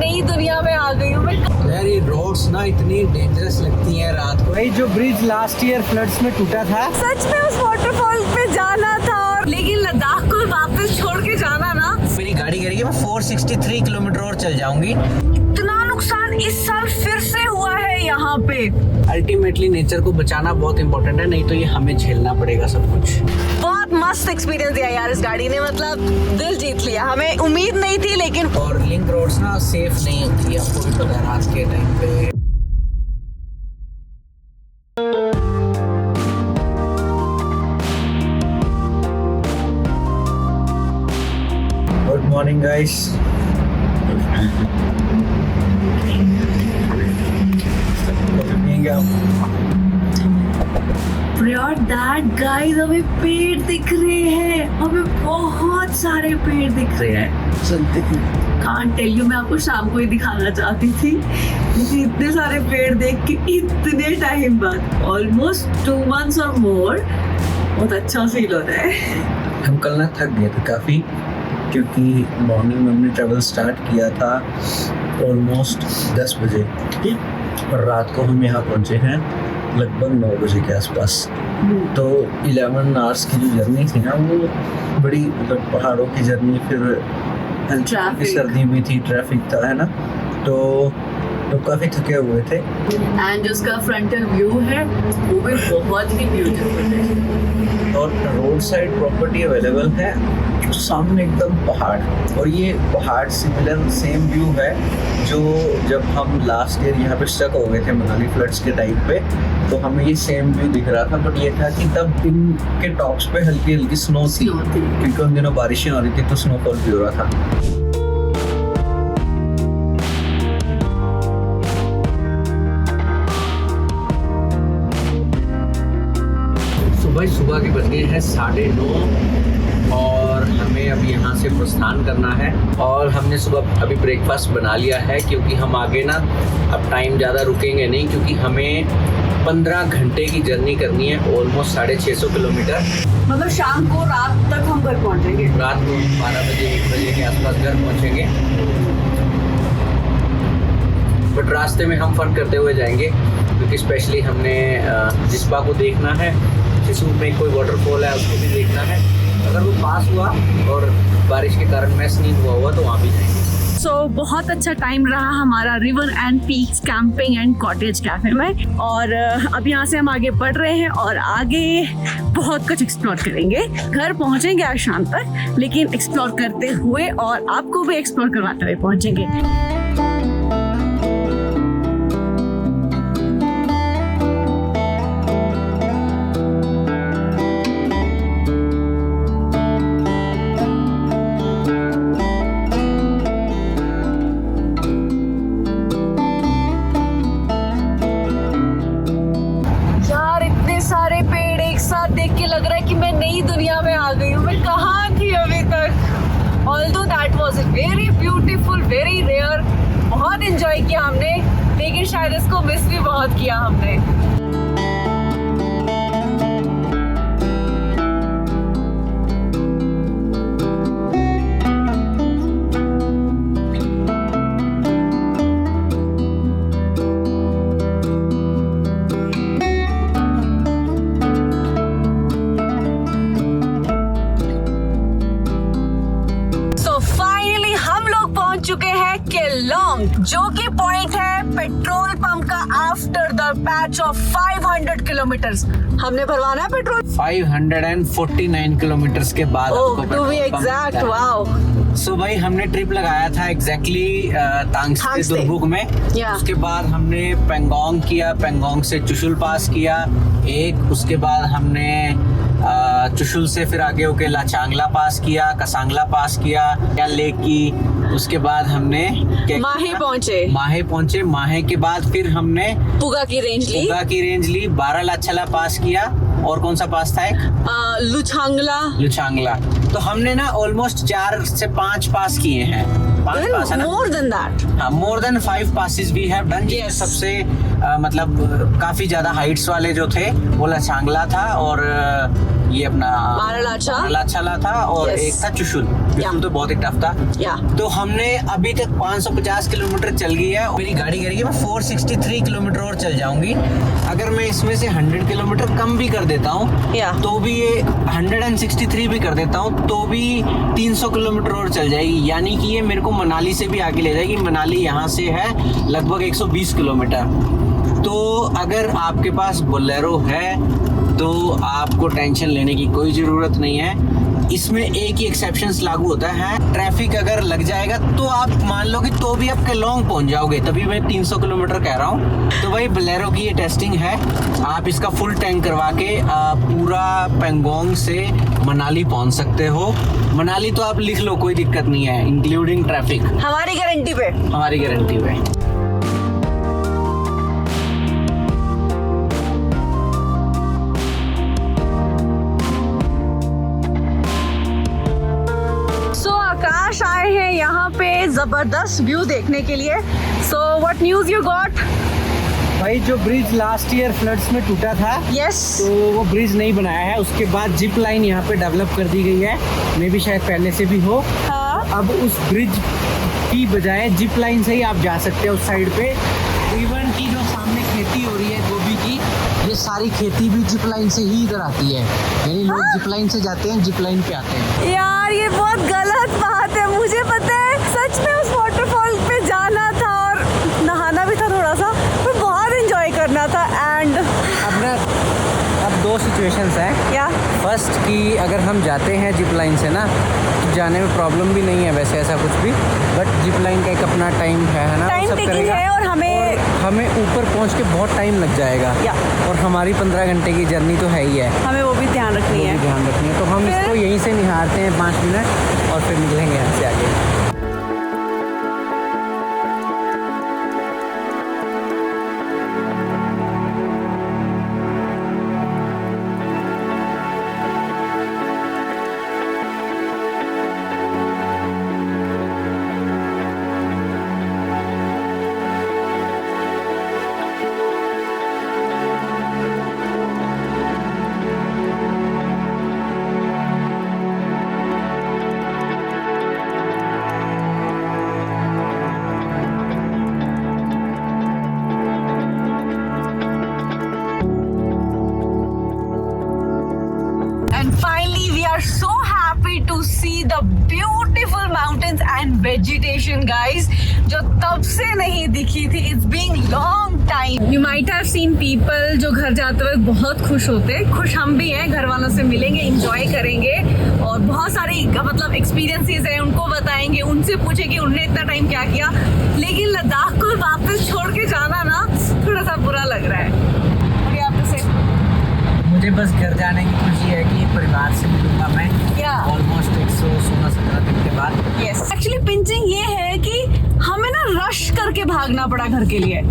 नई दुनिया में आ गई हूँ मैं। यार ये रोड्स ना इतनी डेंजरस लगती हैं रात को। भाई जो ब्रिज लास्ट ईयर फ्लड्स में टूटा था, सच में उस वाटरफॉल पे जाना था, लेकिन लद्दाख को वापस छोड़ के जाना ना। मेरी गाड़ी कह रही है मैं 463 किलोमीटर और चल जाऊंगी। इतना नुकसान इस साल फिर से हुआ है यहाँ पे। अल्टीमेटली नेचर को बचाना बहुत इंपॉर्टेंट है, नहीं तो ये हमें झेलना पड़ेगा सब कुछ। बहुत मस्त एक्सपीरियंस दिया यार इस गाड़ी ने, मतलब दिल जीत लिया। हमें उम्मीद नहीं थी लेकिन। और लिंक रोड्स ना सेफ नहीं होती है, आपको भी पता है रात के टाइम पे। Good morning guys. गाइस हमें पेड़ दिख रहे हैं, हमें बहुत सारे पेड़ दिख रहे हैं। कांट टेल यू, मैं आपको शाम को ही दिखाना चाहती थी, लेकिन इतने सारे पेड़ देख के इतने टाइम बाद, ऑलमोस्ट 2 months और मोर, बहुत अच्छा फील हो रहा है। हम कल ना थक गए थे काफ़ी, क्योंकि मॉर्निंग में हमने ट्रैवल स्टार्ट किया था ऑलमोस्ट 10 बजे और रात को हम यहाँ पहुँचे हैं लगभग 9 बजे के आसपास। तो 11 आवर्स की जो जर्नी थी ना, वो बड़ी मतलब पहाड़ों की जर्नी, फिर सर्दी भी थी, ट्रैफिक था, है ना, तो काफ़ी थके हुए थे। एंड जो उसका फ्रंटल व्यू है वो भी बहुत ही ब्यूटीफुल है, और रोड साइड प्रॉपर्टी अवेलेबल है, सामने एकदम पहाड़, और ये पहाड़ सिमिलर सेम व्यू है जो जब हम लास्ट ईयर यहाँ पे स्टक हो गए थे मनाली फ्लड्स के टाइम पे, तो हमें ये सेम व्यू दिख रहा था। बट ये था कि तब इनके टॉप्स पे हल्की हल्की स्नो थी, क्योंकि उन दिनों बारिशें हो रही थी तो स्नोफॉल भी हो रहा था। सुबह के बज गए हैं 9:30 और हमें अब यहाँ से प्रस्थान करना है। और हमने सुबह अभी ब्रेकफास्ट बना लिया है, क्योंकि हम आगे ना अब टाइम ज़्यादा रुकेंगे नहीं, क्योंकि हमें 15 घंटे की जर्नी करनी है, ऑलमोस्ट 650 किलोमीटर। मतलब शाम को रात तक हम घर पहुँचेंगे, रात को 12 बजे 1 बजे के आसपास घर पहुँचेंगे। बट रास्ते में हम फन करते हुए जाएंगे, क्योंकि स्पेशली हमने जिस्पा को देखना है, शिशु में कोई वाटरफॉल है उसको भी देखना है। अगर वो पास हुआ और बारिश के कारण मैस नहीं हुआ तो वहाँ भी जाएंगे। सो बहुत अच्छा टाइम रहा हमारा river and peaks camping and cottage cafe में, और अब यहाँ से हम आगे बढ़ रहे हैं और आगे बहुत कुछ एक्सप्लोर करेंगे। घर पहुँचेंगे आज शाम तक, लेकिन एक्सप्लोर करते हुए और आपको भी एक्सप्लोर करवाते हुए पहुँचेंगे। देख के लग रहा है कि मैं नई दुनिया में आ गई हूँ। मैं कहाँ थी अभी तक। Although that was very beautiful, very rare, बहुत एंजॉय किया हमने, लेकिन शायद इसको मिस भी बहुत किया हमने। चुके हैं केलोंग, जो कि पॉइंट है पेट्रोल पंप का after the patch of 500 kilometres. हमने भरवाना है पेट्रोल 549 किलोमीटर्स के बाद। To be exact, wow. So भाई हमने ट्रिप लगाया था एग्जैक्टली तांगसे दुर्बुक में। उसके बाद हमने पेंगोंग किया, पेंगोंग से चुशुल पास किया एक, उसके बाद हमने चुशुल से फिर आगे होके लाचांगला पास किया, कसांगला पास किया लेक की। उसके बाद हमने माहे पहुंचे। माहे के बाद फिर हमने पुगा की रेंज ली, 12 लाछला पास किया, और कौन सा पास था एक लुछांगला। तो हमने ना ऑलमोस्ट 4 से 5 पास किए हैं। 5 पास है ना, मोर देन दैट। हाँ, more than 5 passes we have done. सबसे मतलब काफी ज्यादा हाइट्स वाले जो थे वो लछांगला था, और ये अपना मारालाचा था और Yes. एक था चुशुल। चुशुल तो बहुत ही टफ था। या तो हमने अभी तक 550 किलोमीटर चल गई है। मेरी गाड़ी कह रही है मैं 463 किलोमीटर और चल जाऊंगी। अगर मैं इसमें से 100 किलोमीटर कम भी कर देता हूँ या तो भी ये 163 भी कर देता हूँ तो भी 300 किलोमीटर और चल जाएगी। यानी कि ये मेरे को मनाली से भी आगे ले जाएगी। मनाली यहाँ से है लगभग 120 किलोमीटर। तो अगर आपके पास बोलेरो है तो आपको टेंशन लेने की कोई ज़रूरत नहीं है। इसमें एक ही एक्सेप्शंस लागू होता है, ट्रैफिक अगर लग जाएगा तो आप मान लो कि तो भी आप केलोंग पहुंच जाओगे। तभी मैं 300 किलोमीटर कह रहा हूँ। तो भाई बोलेरो की ये टेस्टिंग है। आप इसका फुल टैंक करवा के पूरा पेंगोंग से मनाली पहुंच सकते हो। मनाली तो आप लिख लो, कोई दिक्कत नहीं है, इंक्लूडिंग ट्रैफिक। हमारी गारंटी पे। हमारी गारंटी पे। आकाश आए हैं यहाँ पे जबरदस्त व्यू देखने के लिए। So what news you got? भाई जो ब्रिज लास्ट ईयर फ्लड्स में टूटा था, यस, तो वो ब्रिज नहीं बनाया है। उसके बाद जिप लाइन यहाँ पे डेवलप कर दी गई है। मे भी शायद पहले से भी हो। हाँ, अब उस ब्रिज की बजाय जिप लाइन से ही आप जा सकते हो उस साइड पे। इवन की जो सामने खेती हो रही है गोभी की, ये सारी खेती भी जिप लाइन से ही इधर आती है। यानी लोग जिप लाइन से जाते हैं, जिप लाइन पे आते हैं। यार ये बहुत गलत बात है। मुझे पता है सच में उस वाटरफॉल पे जाना था और नहाना भी था थोड़ा सा, पर बहुत एंजॉय करना था। एंड अब दो सिचुएशंस हैं। क्या? फर्स्ट कि अगर हम जाते हैं जिप लाइन से ना, तो जाने में प्रॉब्लम भी नहीं है वैसे ऐसा कुछ भी, बट जिप लाइन का एक अपना टाइम है ना, टाइम सब टेकिंग करेगा। है और हमें ऊपर पहुंच के बहुत टाइम लग जाएगा। या। और हमारी 15 घंटे की जर्नी तो है ही है, हमें वो भी ध्यान रखनी वो है। भी ध्यान रखनी है। तो हम फिर? इसको यहीं से निहारते हैं 5 मिनट और फिर निकलेंगे यहाँ से आगे। And finally, we are so happy to see the beautiful mountains and vegetation, guys, जो तब से नहीं दिखी थी. It's been long time. You might have seen people जो घर जाते वक्त बहुत खुश होते. खुश हम भी हैं, घर वालों से मिलेंगे, enjoy करेंगे और बहुत सारी मतलब experiences हैं, उनको बताएंगे, उनसे पूछे कि उनने इतना टाइम क्या किया. लेकिन लद्दाख को वापस छोड़ के जाना ना थोड़ा सा बुरा लग रहा है. What do you have to say? मुझे बस घर जाने की खुशी है कि परिवार से मिलूंगा मैं। Yeah. ऑलमोस्ट 116-17 दिन के बाद। यस, एक्चुअली पिंचिंग ये है कि हमें ना रश करके भागना पड़ा घर के लिए.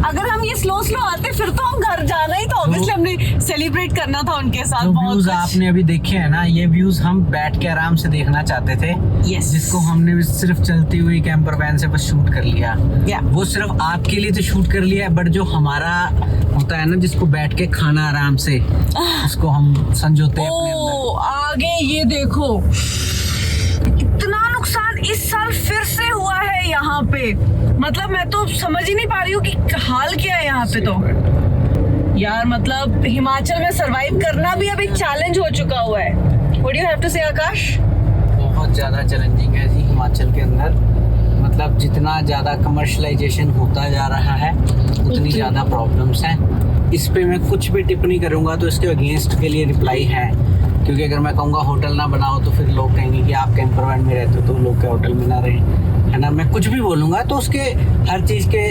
अगर हम ये स्लो आते फिर तो हम घर जाना ही था. ऑब्वियसली हमने सेलिब्रेट करना था उनके साथ. जो बहुत व्यूज कुछ. आपने अभी देखे हैं ना, ये व्यूज हम बैठ के आराम से देखना चाहते थे। Yes. जिसको हमने सिर्फ चलती हुई कैंपर वैन से बस शूट कर लिया। Yeah. वो सिर्फ आपके लिए तो शूट कर लिया, बट जो हमारा होता है ना, जिसको बैठ के खाना आराम से, उसको हम संजोते हैं अपने अंदर। ओ, आगे ये देखो, इतना नुकसान इस साल फिर से हुआ है यहाँ पे. मतलब मैं तो समझ ही नहीं पा रही हूँ कि हाल क्या है यहाँ पे. तो यार मतलब हिमाचल में सरवाइव करना भी अब एक चैलेंज हो चुका हुआ है. What do you have to say, आकाश? बहुत ज़्यादा चैलेंजिंग है जी हिमाचल के अंदर। मतलब जितना ज़्यादा कमर्शलाइजेशन होता जा रहा है उतनी ज़्यादा प्रॉब्लम्स हैं। इस पे मैं कुछ भी टिप्पणी करूँगा तो इसके अगेंस्ट के लिए रिप्लाई है, क्योंकि अगर मैं कहूँगा होटल ना बनाओ तो फिर लोग कहेंगे कि आप कैंपर वैन में रहते हो तो लोग क्या होटल में ना रहें, है ना। मैं कुछ भी बोलूँगा तो उसके हर चीज़ के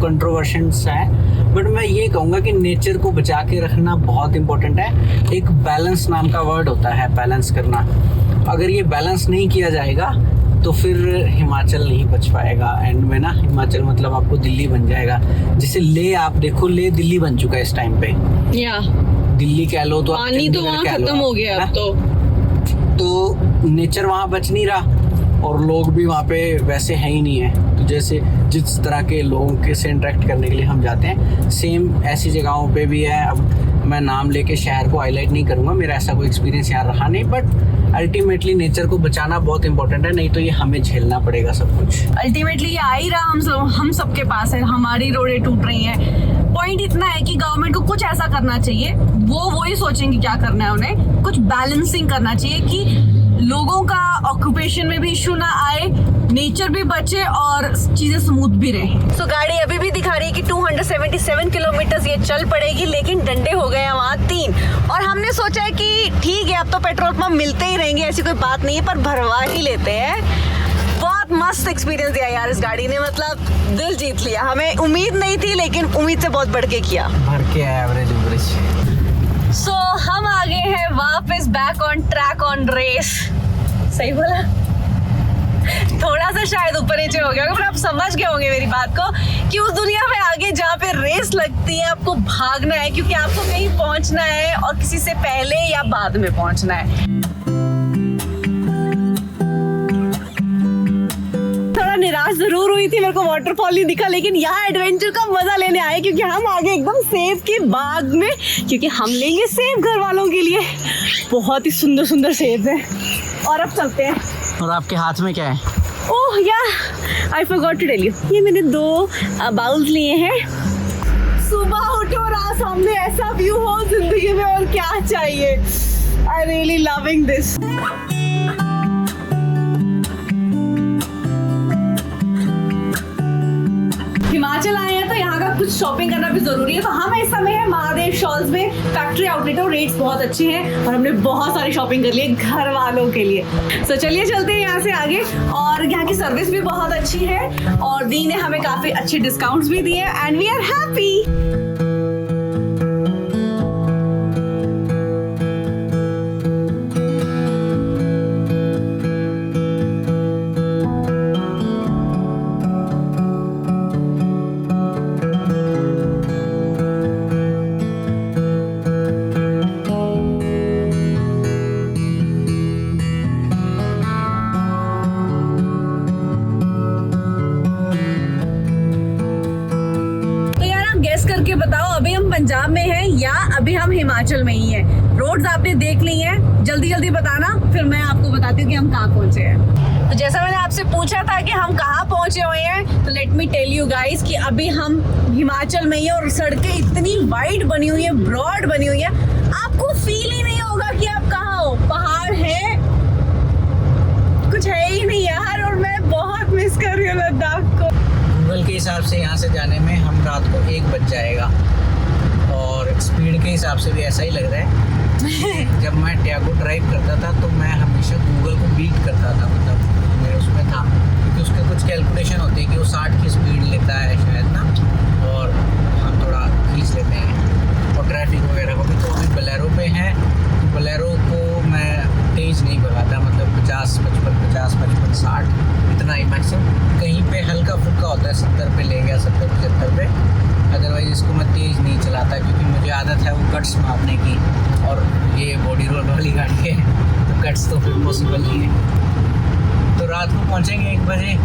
कंट्रोवर्शंस हैं, बट मैं ये कहूँगा कि नेचर को बचा के रखना बहुत इंपॉर्टेंट है। एक बैलेंस नाम का वर्ड होता है, बैलेंस करना। अगर ये बैलेंस नहीं किया जाएगा तो फिर हिमाचल नहीं बच पाएगा। एंड में ना हिमाचल मतलब आपको दिल्ली बन जाएगा। जैसे ले, आप देखो ले दिल्ली बन चुका है इस टाइम पे। या दिल्ली कह लो तो पानी तो वहाँ खत्म हो गया अब तो नेचर वहाँ बच नहीं रहा और लोग भी वहाँ पे वैसे है ही नहीं है। तो जैसे जिस तरह के लोगों के से इंटरेक्ट करने के लिए हम जाते हैं, सेम ऐसी जगहों पे भी है। अब मैं नाम लेके शहर को हाईलाइट नहीं करूँगा, मेरा ऐसा कोई एक्सपीरियंस यहाँ रहा नहीं, बट अल्टीमेटली नेचर को बचाना बहुत इंपॉर्टेंट है, नहीं तो ये हमें झेलना पड़ेगा सब कुछ। अल्टीमेटली ये आ ही रहा हम सबके पास है, हमारी रोडें टूट रही हैं। पॉइंट इतना है कि गवर्नमेंट को कुछ ऐसा करना चाहिए, वो वही सोचेंगे क्या करना है उन्हें, कुछ बैलेंसिंग करना चाहिए कि लोगों का ऑक्यूपेशन में भी इशू ना आए, नेचर भी बचे और चीजें स्मूथ भी रहें। तो गाड़ी अभी भी दिखा रही है कि 277 किलोमीटर ये चल पड़ेगी, लेकिन डंडे हो गए हैं वहाँ 3। और हमने सोचा है कि ठीक है अब तो पेट्रोल पंप मिलते ही रहेंगे, ऐसी कोई बात नहीं है, पर भरवा ही लेते हैं। बहुत मस्त एक्सपीरियंस दिया यार इस गाड़ी ने, मतलब दिल जीत लिया। हमें उम्मीद नहीं थी, लेकिन उम्मीद से बहुत बढ़ के किया। भर के एवरेज। सो हम आ गए हैं वापस back on track on race. सही बोला? थोड़ा सा शायद ऊपर नीचे हो गया, पर आप समझ गए होंगे मेरी बात को कि उस दुनिया में आगे जहाँ पे रेस लगती है आपको भागना है, क्योंकि आपको कहीं पहुंचना है और किसी से पहले या बाद में पहुंचना है। थोड़ा निराश जरूर हुई थी, मेरे को वाटरफॉल नहीं दिखा, लेकिन यहाँ एडवेंचर का मजा लेने आए क्योंकि हम आगे एकदम सेब के बाग में, क्योंकि हम लेंगे सेब घर वालों के लिए। बहुत ही सुंदर सुंदर सेब हैं। और अब चलते हैं। और आपके हाथ में क्या है? Oh yeah I forgot to tell you, ये मैंने 2 बाउल्स लिए हैं। सुबह उठो और आज सामने ऐसा व्यू हो जिंदगी में, और क्या चाहिए। I really loving this. Himachal आए हैं तो यहाँ का कुछ शॉपिंग करना भी जरूरी है, तो हम इस समय है महादेव शॉल्स में, फैक्ट्री आउटलेट, और रेट्स बहुत अच्छे हैं और हमने बहुत सारी शॉपिंग कर ली है घर वालों के लिए। तो चलिए चलते हैं यहाँ से आगे। और यहाँ की सर्विस भी बहुत अच्छी है और दी ने हमें काफी अच्छे डिस्काउंट्स भी दिए, एंड वी आर हैप्पी। करके बताओ अभी हम पंजाब में हैं या अभी हम हिमाचल में ही हैं। रोड्स आपने देख ली हैं, जल्दी जल्दी बताना, फिर मैं आपको बताती हूँ कि हम कहाँ पहुँचे हैं। तो जैसा मैंने आपसे पूछा था कि हम कहाँ पहुँचे हुए हैं, तो let me tell you guys कि अभी हम हिमाचल में ही हैं और सड़कें इतनी वाइड बनी हुई है, ब्रॉड बनी हुई है, आपको फील ही नहीं होगा कि आप कहाँ हो। पहाड़ है, कुछ है ही नहीं यार, और मैं बहुत मिस कर रही हूँ लद्दाख को। गूगल के हिसाब से यहाँ से जाने में हम रात को 1 बज जाएगा, और स्पीड के हिसाब से भी ऐसा ही लग रहा है। जब मैं टैगो ड्राइव करता था तो मैं हमेशा गूगल को बीट करता था, मतलब मेरे उसमें था, क्योंकि उसके कुछ कैलकुलेशन होते हैं कि वो 60 की स्पीड लेता है शायद ना, और हम थोड़ा खींच लेते हैं। और ट्रैफिक वगैरह को भी, तो अभी बोलेरो पे हैं, बोलेरो को मैं तेज़ नहीं भगाता, मतलब 50, 55, 60 इतना ही मैक्सिमम। कहीं पे हल्का फुल्का होता है 70 पे ले गया, 70, 75 पे, अदरवाइज इसको मैं तेज़ नहीं चलाता, क्योंकि मुझे आदत है वो कट्स मारने की, और ये बॉडी रोल वाली गाड़ी है तो कट्स तो फिर पॉसिबल नहीं है। तो रात को पहुँचेंगे 1 बजे,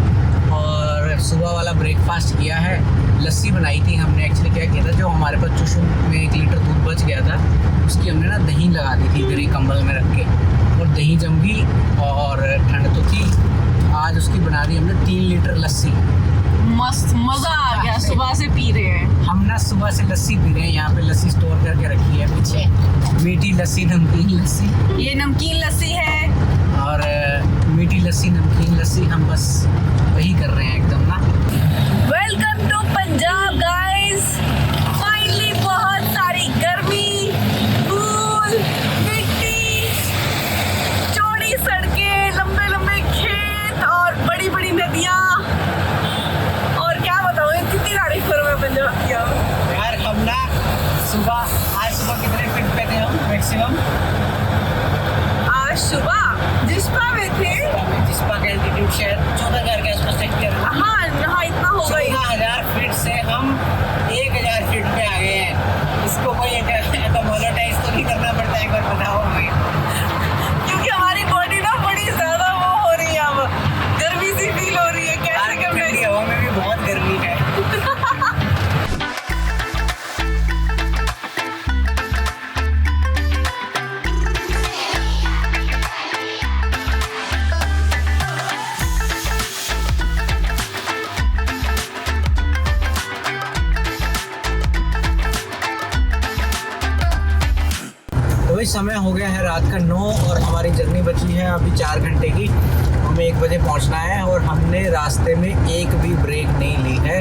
और सुबह वाला ब्रेकफास्ट किया है। लस्सी बनाई थी हमने, एक्चुअली क्या किया था, जो हमारे पास चुशु में 1 लीटर दूध बच गया था, उसकी हमने ना दही लगा दी थी गरी कंबल में रख के, और दही जम गई और ठंड तो थी, आज उसकी बना दी हमने 3 लीटर लस्सी। मस्त मजा आ गया, सुबह से पी रहे हैं हम ना, सुबह से लस्सी पी रहे हैं। यहाँ पे लस्सी स्टोर करके रखी है पीछे, मीठी लस्सी, नमकीन लस्सी। ये नमकीन लस्सी है, और मीठी लस्सी, नमकीन लस्सी, हम बस वही कर रहे हैं एकदम ना। Welcome to Punjab guys. Finally बहुत सारी गर्मी, धूल, मिट्टी, चौड़ी सड़कें, लंबे लंबे खेत और बड़ी बड़ी नदियाँ, और क्या बताऊँ, कितनी तारीफ करूँ मैं पंजाब की। यार हम ना आज सुबह कितने फीट पे थे हम मैक्सिमम? आज सुबह जिस्पा में थे, जिस्पा का एल्टीट्यूड शायद 14,000 के आसपास चेक किया था। हाँ हाँ समय हो गया है रात का 9 और हमारी जर्नी बची है अभी 4 घंटे की। हमें 1 बजे पहुंचना है और हमने रास्ते में एक भी ब्रेक नहीं ली है।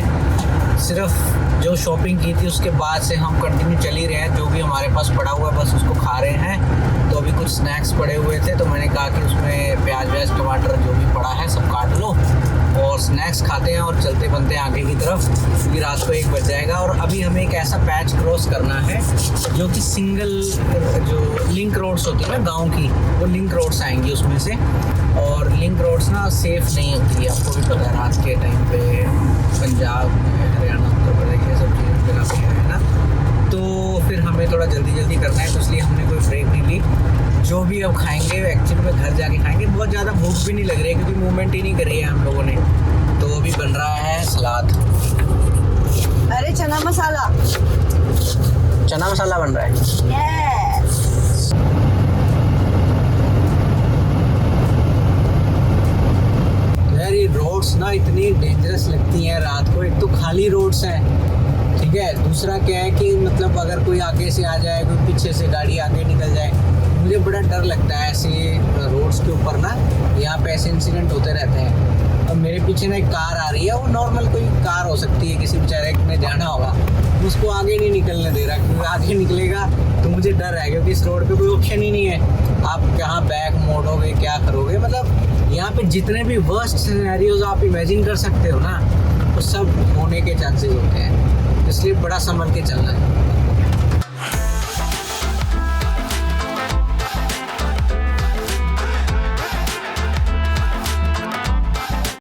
सिर्फ जो शॉपिंग की थी उसके बाद से हम कंटिन्यू चल ही रहे हैं। जो भी हमारे पास पड़ा हुआ है बस उसको खा रहे हैं। तो अभी कुछ स्नैक्स पड़े हुए थे तो मैंने कहा कि उसमें प्याज व्याज टमाटर जो भी पड़ा है सब काट लो और स्नैक्स खाते हैं और चलते बनते हैं आगे की तरफ, क्योंकि रात को 1 बज जाएगा। और अभी हमें एक ऐसा पैच क्रॉस करना है जो कि सिंगल जो लिंक रोड्स होती है ना गाँव की, वो लिंक रोड्स आएंगी उसमें से। और लिंक रोड्स ना सेफ़ नहीं होती है, आपको भी पता है रात के टाइम पे पंजाब हरियाणा उत्तर प्रदेश ये सब जगह पे है ना। तो फिर हमें थोड़ा जल्दी करना है तो इसलिए हमने कोई ब्रेक नहीं ली। जो भी अब खाएंगे एक्चुअली में घर जाके खाएंगे। बहुत ज़्यादा भूख भी नहीं लग रही है क्योंकि मूवमेंट ही नहीं करी है हम लोगों ने। तो अभी बन रहा है सलाद। अरे चना मसाला बन रहा है। यस। यार ये रोड्स ना इतनी डेंजरस लगती हैं रात को। एक तो खाली रोड्स हैं, ठीक है। दूसरा क्या है कि मतलब अगर कोई आगे से आ जाए, कोई पीछे से गाड़ी आगे निकल जाए, मुझे बड़ा डर लगता है ऐसे रोड्स के ऊपर ना। यहाँ पे ऐसे इंसिडेंट होते रहते हैं। और मेरे पीछे ना एक कार आ रही है, वो नॉर्मल कोई कार हो सकती है, किसी बेचारे ने जाना होगा, उसको आगे नहीं निकलने दे रहा क्योंकि आगे निकलेगा तो मुझे डर है क्योंकि इस रोड पे कोई ऑप्शन ही नहीं है। आप कहाँ बैक मोड़ोगे, क्या करोगे। मतलब यहाँ पे जितने भी वर्स्ट सिनेरियोज आप इमेजिन कर सकते हो ना, वो सब होने के चांसेस होते हैं। इसलिए बड़ा संभल के चलना है।